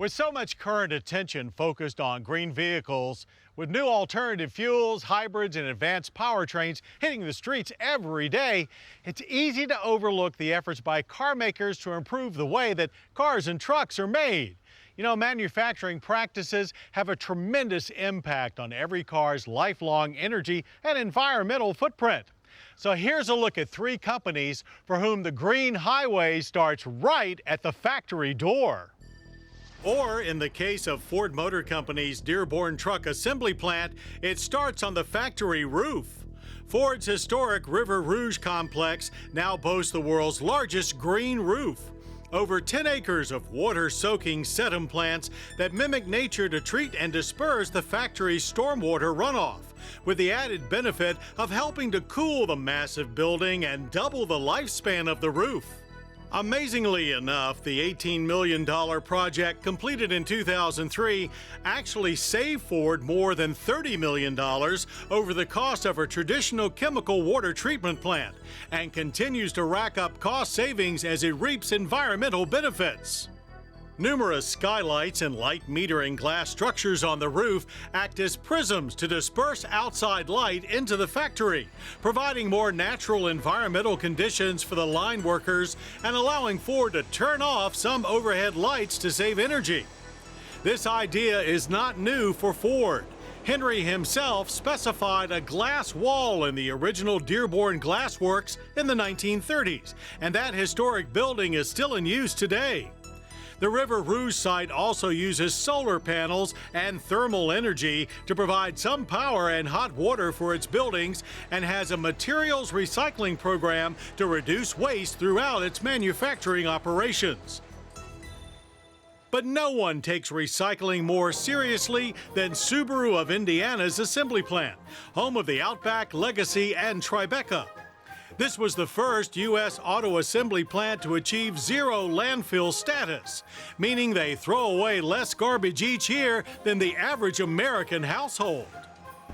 With so much current attention focused on green vehicles, with new alternative fuels, hybrids, and advanced powertrains hitting the streets every day, it's easy to overlook the efforts by car makers to improve the way that cars and trucks are made. You know, manufacturing practices have a tremendous impact on every car's lifelong energy and environmental footprint. So here's a look at 3 companies for whom the green highway starts right at the factory door. Or in the case of Ford Motor Company's Dearborn Truck Assembly Plant, it starts on the factory roof. Ford's historic River Rouge complex now boasts the world's largest green roof. Over 10 acres of water-soaking sedum plants that mimic nature to treat and disperse the factory's stormwater runoff, with the added benefit of helping to cool the massive building and double the lifespan of the roof. Amazingly enough, the $18 million project completed in 2003 actually saved Ford more than $30 million over the cost of a traditional chemical water treatment plant, and continues to rack up cost savings as it reaps environmental benefits. Numerous skylights and light metering glass structures on the roof act as prisms to disperse outside light into the factory, providing more natural environmental conditions for the line workers and allowing Ford to turn off some overhead lights to save energy. This idea is not new for Ford. Henry himself specified a glass wall in the original Dearborn Glass Works in the 1930s, and that historic building is still in use today. The River Rouge site also uses solar panels and thermal energy to provide some power and hot water for its buildings, and has a materials recycling program to reduce waste throughout its manufacturing operations. But no one takes recycling more seriously than Subaru of Indiana's assembly plant, home of the Outback, Legacy, and Tribeca. This was the first U.S. auto assembly plant to achieve zero landfill status, meaning they throw away less garbage each year than the average American household.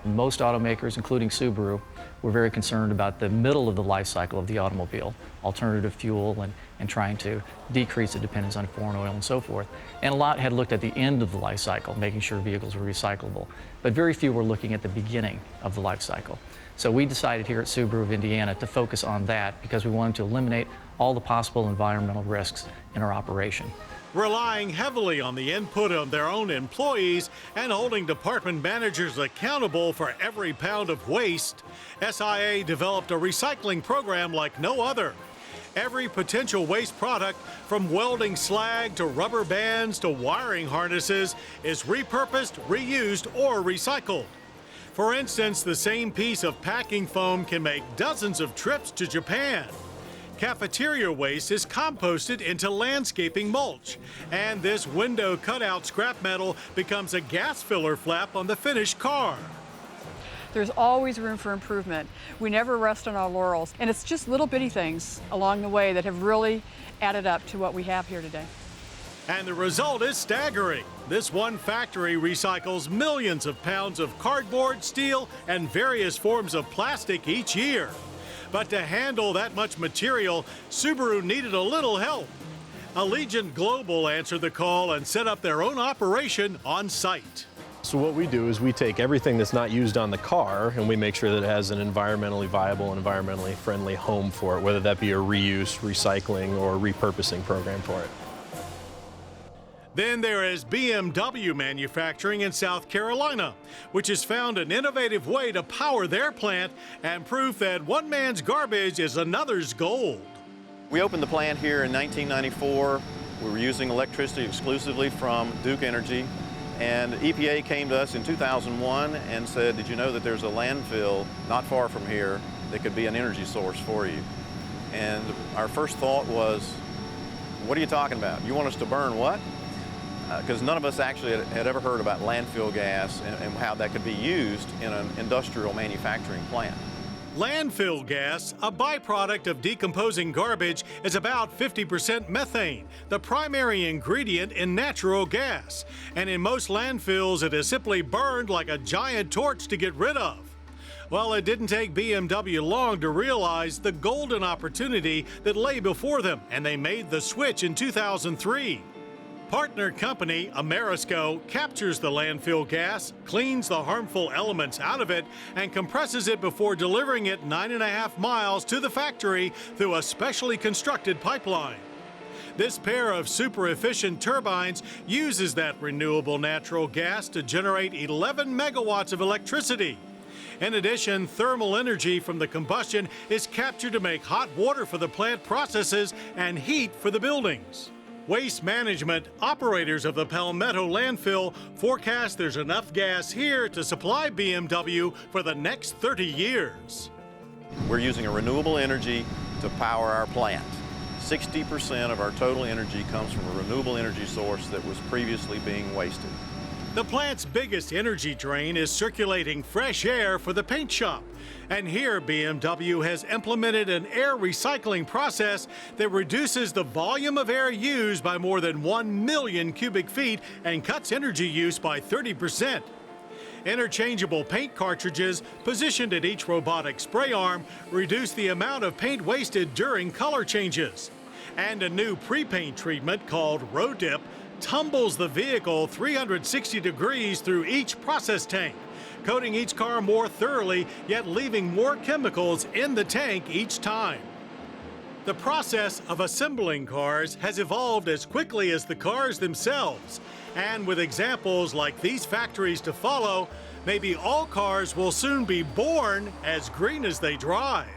Most automakers, including Subaru, were very concerned about the middle of the life cycle of the automobile, alternative fuel and trying to decrease the dependence on foreign oil and so forth. And a lot had looked at the end of the life cycle, making sure vehicles were recyclable. But very few were looking at the beginning of the life cycle. So we decided here at Subaru of Indiana to focus on that because we wanted to eliminate all the possible environmental risks in our operation. Relying heavily on the input of their own employees and holding department managers accountable for every pound of waste, SIA developed a recycling program like no other. Every potential waste product, from welding slag to rubber bands to wiring harnesses, is repurposed, reused, or recycled. For instance, the same piece of packing foam can make dozens of trips to Japan. Cafeteria waste is composted into landscaping mulch, and this window cutout scrap metal becomes a gas filler flap on the finished car. There's always room for improvement. We never rest on our laurels, and it's just little bitty things along the way that have really added up to what we have here today. And the result is staggering. This one factory recycles millions of pounds of cardboard, steel, and various forms of plastic each year. But to handle that much material, Subaru needed a little help. Allegiant Global answered the call and set up their own operation on site. So what we do is we take everything that's not used on the car and we make sure that it has an environmentally viable and environmentally friendly home for it, whether that be a reuse, recycling, or repurposing program for it. Then there is Bmw Manufacturing in South Carolina, which has found an innovative way to power their plant and proof that one man's garbage is another's gold. We opened the plant here in 1994. We were using electricity exclusively from Duke Energy, and EPA came to us in 2001 and said, did you know that there's a landfill not far from here that could be an energy source for you? And our first thought was, what are you talking about? You want us to burn what? Because none of us actually had ever heard about landfill gas and how that could be used in an industrial manufacturing plant. Landfill gas, a byproduct of decomposing garbage, is about 50% methane, the primary ingredient in natural gas. And in most landfills, it is simply burned like a giant torch to get rid of. Well, it didn't take BMW long to realize the golden opportunity that lay before them, and they made the switch in 2003. Partner company Ameresco captures the landfill gas, cleans the harmful elements out of it, and compresses it before delivering it 9.5 miles to the factory through a specially constructed pipeline. This pair of super efficient turbines uses that renewable natural gas to generate 11 megawatts of electricity. In addition, thermal energy from the combustion is captured to make hot water for the plant processes and heat for the buildings. Waste management operators of the Palmetto landfill forecast there's enough gas here to supply BMW for the next 30 years. We're using a renewable energy to power our plant. 60% of our total energy comes from a renewable energy source that was previously being wasted. The plant's biggest energy drain is circulating fresh air for the paint shop. And here, BMW has implemented an air recycling process that reduces the volume of air used by more than 1 million cubic feet and cuts energy use by 30%. Interchangeable paint cartridges positioned at each robotic spray arm reduce the amount of paint wasted during color changes. And a new pre-paint treatment called Road Dip tumbles the vehicle 360 degrees through each process tank, coating each car more thoroughly, yet leaving more chemicals in the tank each time. The process of assembling cars has evolved as quickly as the cars themselves, and with examples like these factories to follow, maybe all cars will soon be born as green as they drive.